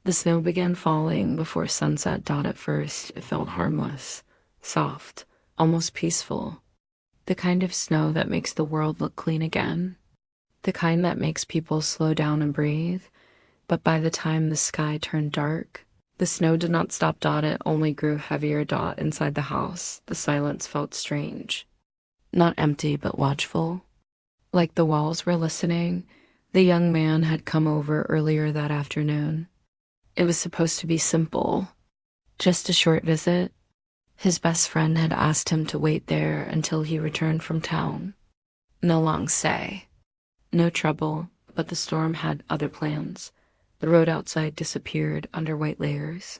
The snow began falling before sunset. At first, it felt harmless, soft, almost peaceful. The kind of snow that makes the world look clean again. The kind that makes people slow down and breathe. But by the time the sky turned dark, the snow did not stop. It only grew heavier. Inside the house, the silence felt strange. Not empty, but watchful. Like the walls were listening. The young man had come over earlier that afternoon. It was supposed to be simple. Just a short visit. His best friend had asked him to wait there until he returned from town. No long stay. No trouble, but the storm had other plans. The road outside disappeared under white layers.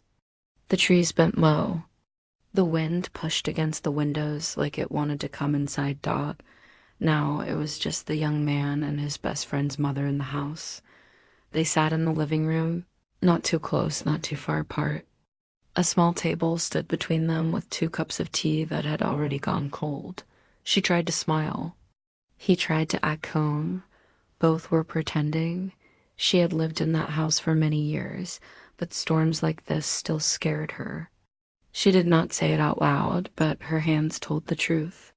The trees bent low. The wind pushed against the windows like it wanted to come inside. Now it was just the young man and his best friend's mother in the house. They sat in the living room, not too close, not too far apart. A small table stood between them with 2 cups of tea that had already gone cold. She tried to smile. He tried to act calm. Both were pretending. She had lived in that house for many years, but storms like this still scared her. She did not say it out loud, but her hands told the truth.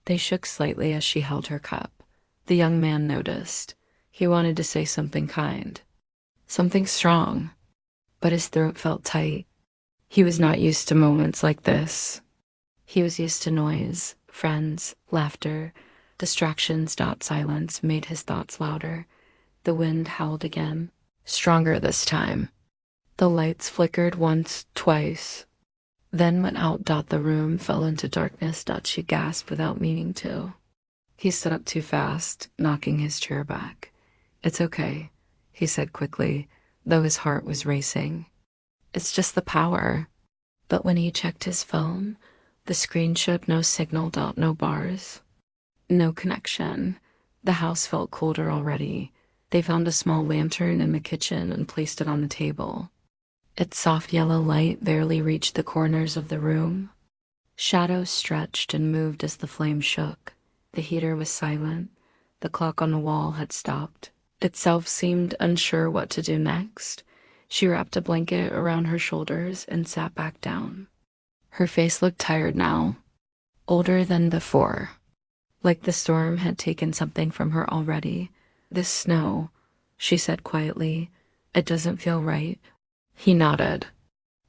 They shook slightly as she held her cup. The young man noticed. He wanted to say something kind, something strong, but his throat felt tight. He was not used to moments like this. He was used to noise, friends, laughter, distractions. Silence made his thoughts louder. The wind howled again, stronger this time. The lights flickered once, twice, then went out. The room fell into darkness. She gasped without meaning to. He stood up too fast, knocking his chair back. "It's okay," he said quickly, though his heart was racing. "It's just the power." But when he checked his phone, the screen showed no signal. No bars, no connection. The house felt colder already. They found a small lantern in the kitchen and placed it on the table. Its soft yellow light barely reached the corners of the room. Shadows stretched and moved as the flame shook. The heater was silent. The clock on the wall had stopped. Itself seemed unsure what to do next. She wrapped a blanket around her shoulders and sat back down. Her face looked tired now, older than before, like the storm had taken something from her already. "This snow," she said quietly, "it doesn't feel right." He nodded.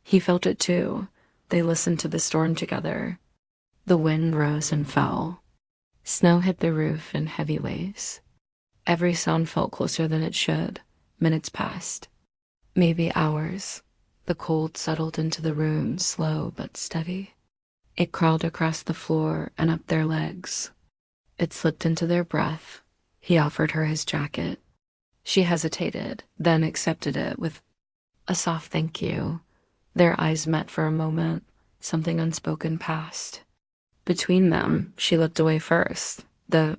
He felt it too. They listened to the storm together. The wind rose and fell. Snow hit the roof in heavy waves. Every sound felt closer than it should. Minutes passed. Maybe hours. The cold settled into the room, slow but steady. It crawled across the floor and up their legs. It slipped into their breath. He offered her his jacket. She hesitated, then accepted it with a soft thank you. Their eyes met for a moment. Something unspoken passed. Between them, she looked away first. The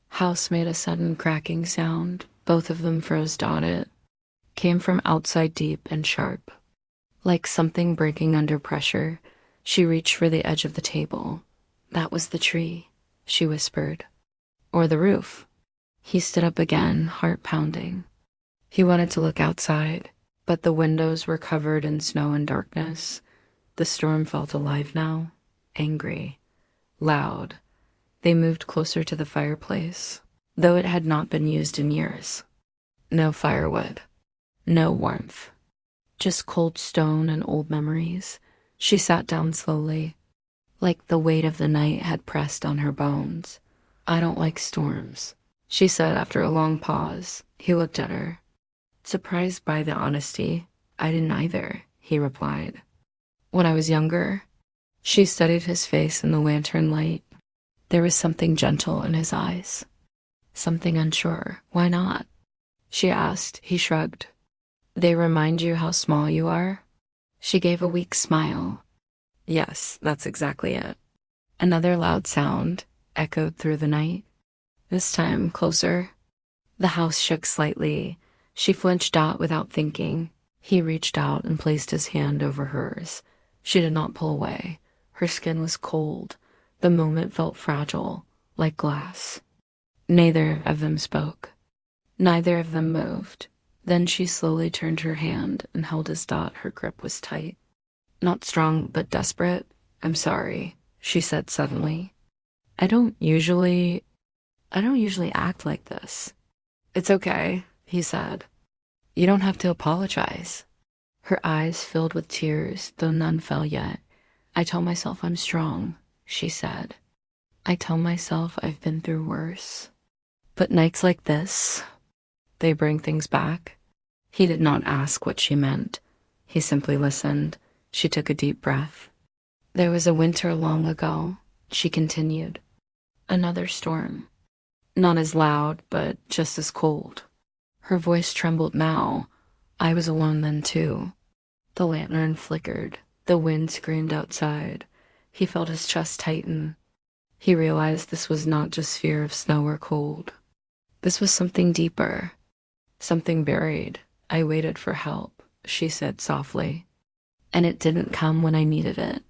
house made a sudden cracking sound. Both of them froze. It came from outside, deep and sharp, like something breaking under pressure. She reached for the edge of the table. "That was the tree," she whispered. "Or the roof." He stood up again, heart pounding. He wanted to look outside, but the windows were covered in snow and darkness. The storm felt alive now, angry, loud. They moved closer to the fireplace, though it had not been used in years. No firewood. No warmth, just cold stone and old memories. She sat down slowly, like the weight of the night had pressed on her bones. "I don't like storms," she said after a long pause. He looked at her, surprised by the honesty. "I didn't either," he replied. "When I was younger." She studied his face in the lantern light. There was something gentle in his eyes, something unsure. "Why not?" she asked. He shrugged. "They remind you how small you are?" She gave a weak smile. "Yes, that's exactly it." Another loud sound echoed through the night, this time closer. The house shook slightly. She flinched without thinking. He reached out and placed his hand over hers. She did not pull away. Her skin was cold. The moment felt fragile, like glass. Neither of them spoke. Neither of them moved. Then she slowly turned her hand and held his Dot. Her grip was tight. Not strong, but desperate. I'm sorry, she said suddenly. I don't usually act like this. It's okay, he said. You don't have to apologize. Her eyes filled with tears, though none fell yet. I tell myself I'm strong, she said. I tell myself I've been through worse. But nights like this, they bring things back. He did not ask what she meant. He simply listened. She took a deep breath. There was a winter long ago, she continued. Another storm. Not as loud, but just as cold. Her voice trembled now. I was alone then too. The lantern flickered. The wind screamed outside. He felt his chest tighten. He realized this was not just fear of snow or cold. This was something deeper. Something buried. I waited for help, she said softly. And it didn't come when I needed it.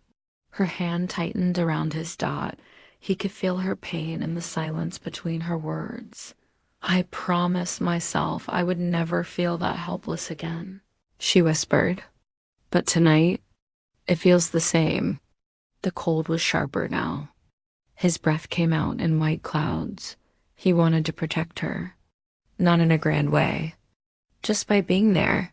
Her hand tightened around his Dot. He could feel her pain in the silence between her words. I promised myself I would never feel that helpless again, she whispered. But tonight, it feels the same. The cold was sharper now. His breath came out in white clouds. He wanted to protect her. Not in a grand way. Just by being there.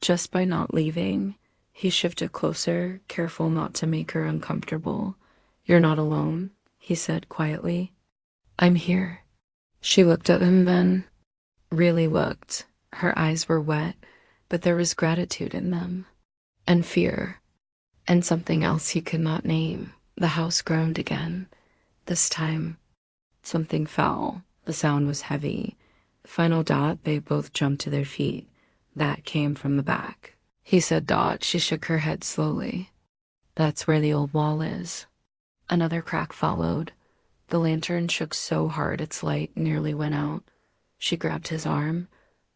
Just by not leaving. He shifted closer, careful not to make her uncomfortable. You're not alone, he said quietly. I'm here. She looked at him then. Really looked. Her eyes were wet, but there was gratitude in them. And fear. And something else he could not name. The house groaned again. This time, something fell. The sound was heavy. Final Dot, they both jumped to their feet. That came from the back. He said Dot. She shook her head slowly. That's where the old wall is. Another crack followed. The lantern shook so hard its light nearly went out. She grabbed his arm.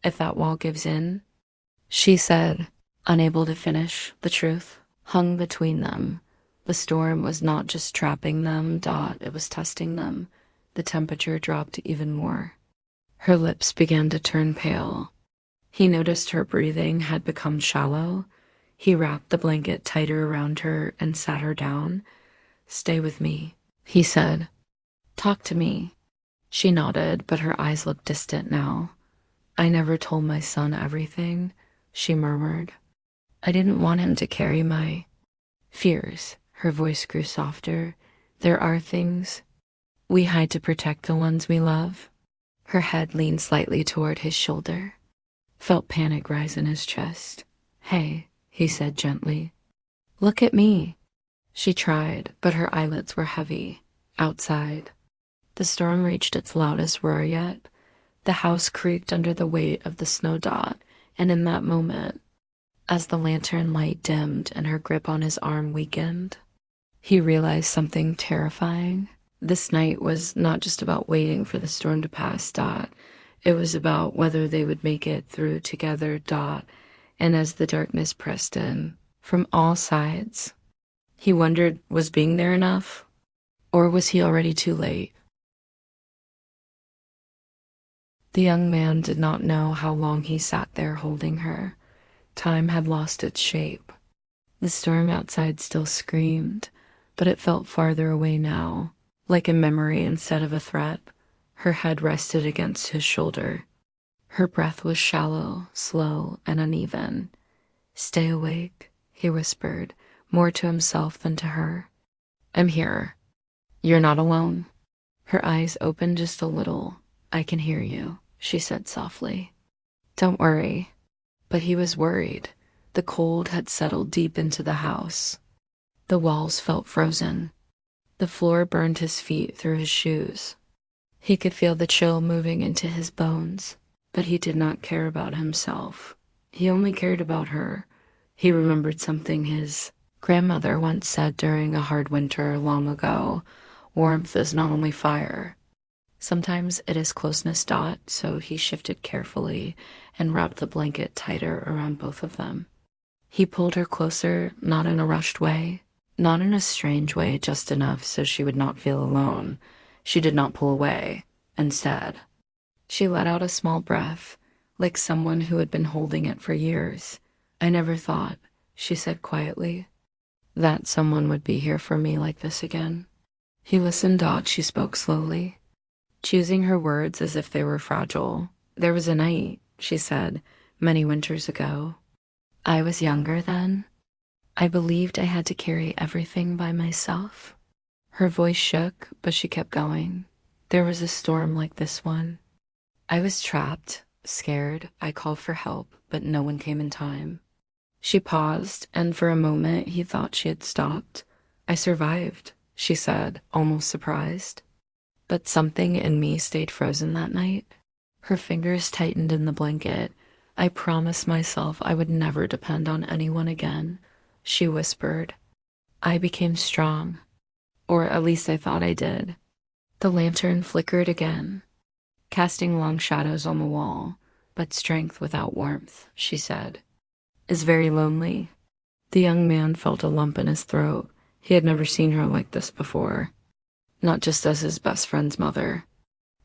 If that wall gives in, she said, unable to finish. The truth hung between them. The storm was not just trapping them, Dot, it was testing them. The temperature dropped even more. Her lips began to turn pale. He noticed her breathing had become shallow. He wrapped the blanket tighter around her and sat her down. Stay with me, he said. Talk to me. She nodded, but her eyes looked distant now. I never told my son everything, she murmured. I didn't want him to carry my fears. Her voice grew softer. There are things we hide to protect the ones we love. Her head leaned slightly toward his shoulder. Felt panic rise in his chest. Hey, he said gently. Look at me. She tried, but her eyelids were heavy. Outside. The storm reached its loudest roar yet. The house creaked under the weight of the snow Dot, and in that moment, as the lantern light dimmed and her grip on his arm weakened, he realized something terrifying. This night was not just about waiting for the storm to pass, Dot. It was about whether they would make it through together, Dot. And as the darkness pressed in, from all sides, he wondered, was being there enough? Or was he already too late? The young man did not know how long he sat there holding her. Time had lost its shape. The storm outside still screamed, but it felt farther away now, like a memory instead of a threat. Her head rested against his shoulder. Her breath was shallow, slow, and uneven. Stay awake, he whispered, more to himself than to her. I'm here. You're not alone. Her eyes opened just a little. I can hear you, she said softly. Don't worry. But he was worried. The cold had settled deep into the house. The walls felt frozen. The floor burned his feet through his shoes. He could feel the chill moving into his bones, but he did not care about himself. He only cared about her. He remembered something his grandmother once said during a hard winter long ago. Warmth is not only fire. Sometimes it is closeness, Dot, so he shifted carefully and wrapped the blanket tighter around both of them. He pulled her closer, not in a rushed way, not in a strange way, just enough so she would not feel alone. She did not pull away. Instead, she let out a small breath, like someone who had been holding it for years. I never thought, she said quietly, that someone would be here for me like this again. He listened. She spoke slowly, choosing her words as if they were fragile. There was a night, she said, many winters ago. I was younger then. I believed I had to carry everything by myself. Her voice shook, but she kept going. There was a storm like this one. I was trapped, scared. I called for help, but no one came in time. She paused, and for a moment he thought she had stopped. I survived, she said, almost surprised. But something in me stayed frozen that night. Her fingers tightened in the blanket. I promised myself I would never depend on anyone again, she whispered. I became strong, or at least I thought I did. The lantern flickered again, casting long shadows on the wall, but strength without warmth, she said, is very lonely. The young man felt a lump in his throat. He had never seen her like this before. Not just as his best friend's mother,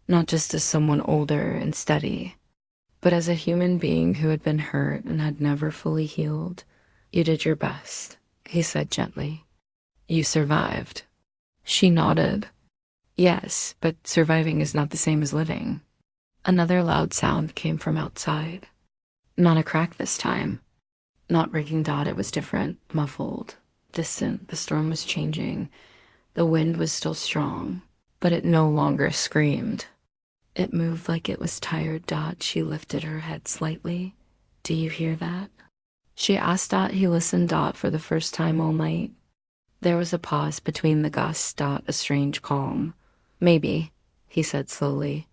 not just as someone older and steady, but as a human being who had been hurt and had never fully healed. You did your best, he said gently. You survived. She nodded. Yes, but surviving is not the same as living. Another loud sound came from outside. Not a crack this time. Not breaking. It was different, muffled, distant. The storm was changing. The wind was still strong, but it no longer screamed. It moved like it was tired. She lifted her head slightly. Do you hear that? She asked. He listened. For the first time all night. There was a pause between the gusts. A strange calm. Maybe, he said slowly.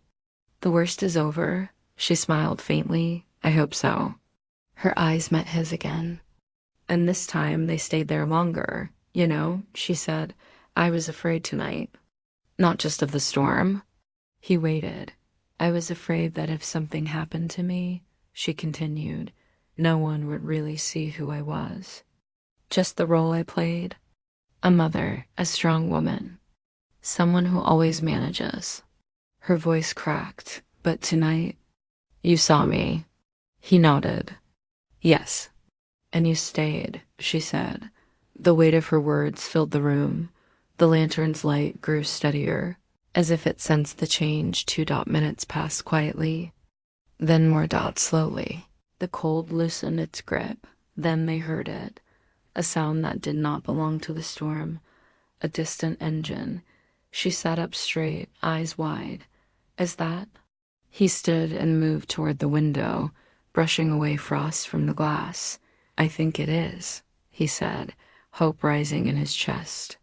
The worst is over. She smiled faintly. I hope so. Her eyes met his again. And this time they stayed there longer. You know, she said, I was afraid tonight. Not just of the storm. He waited. I was afraid that if something happened to me, she continued, no one would really see who I was. Just the role I played. A mother, a strong woman. Someone who always manages. Her voice cracked. But tonight, you saw me. He nodded. Yes. And you stayed, she said. The weight of her words filled the room. The lantern's light grew steadier, as if it sensed the change. 2 minutes passed quietly. Then more. Slowly. The cold loosened its grip. Then they heard it. A sound that did not belong to the storm. A distant engine. She sat up straight, eyes wide. Is that? He stood and moved toward the window, brushing away frost from the glass. I think it is, he said, hope rising in his chest.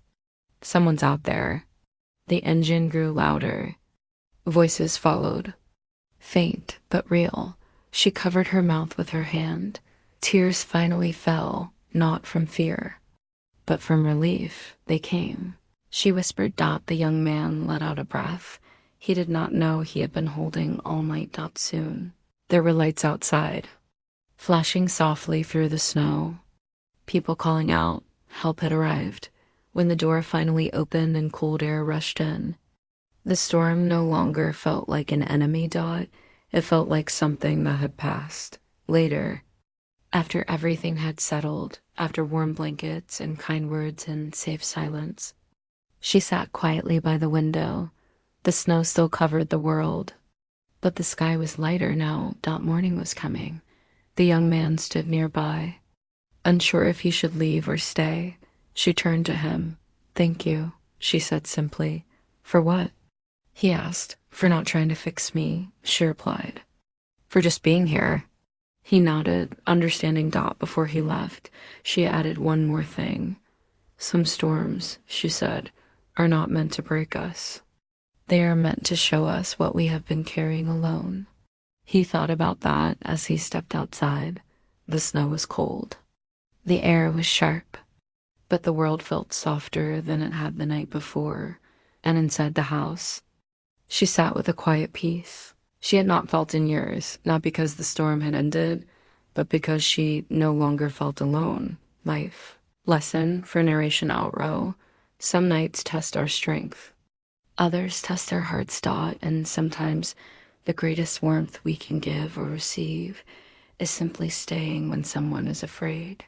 Someone's out there. The engine grew louder. Voices followed. Faint, but real. She covered her mouth with her hand. Tears finally fell, not from fear, but from relief. They came. She whispered. The young man let out a breath. He did not know he had been holding all night. Soon. There were lights outside, flashing softly through the snow. People calling out. Help had arrived. When the door finally opened and cold air rushed in, the storm no longer felt like an enemy. It felt like something that had passed. Later, after everything had settled, after warm blankets and kind words and safe silence, she sat quietly by the window. The snow still covered the world, but the sky was lighter now. Morning was coming. The young man stood nearby, unsure if he should leave or stay. She turned to him. Thank you, she said simply. For what? He asked. For not trying to fix me, she replied. For just being here. He nodded, understanding. Before he left, she added one more thing. Some storms, she said, are not meant to break us. They are meant to show us what we have been carrying alone. He thought about that as he stepped outside. The snow was cold. The air was sharp, but the world felt softer than it had the night before. And inside the house, she sat with a quiet peace she had not felt in years, not because the storm had ended, but because she no longer felt alone. Life. Lesson for narration outrow. Some nights test our strength. Others test our heart's. And sometimes The greatest warmth we can give or receive is simply staying when someone is afraid.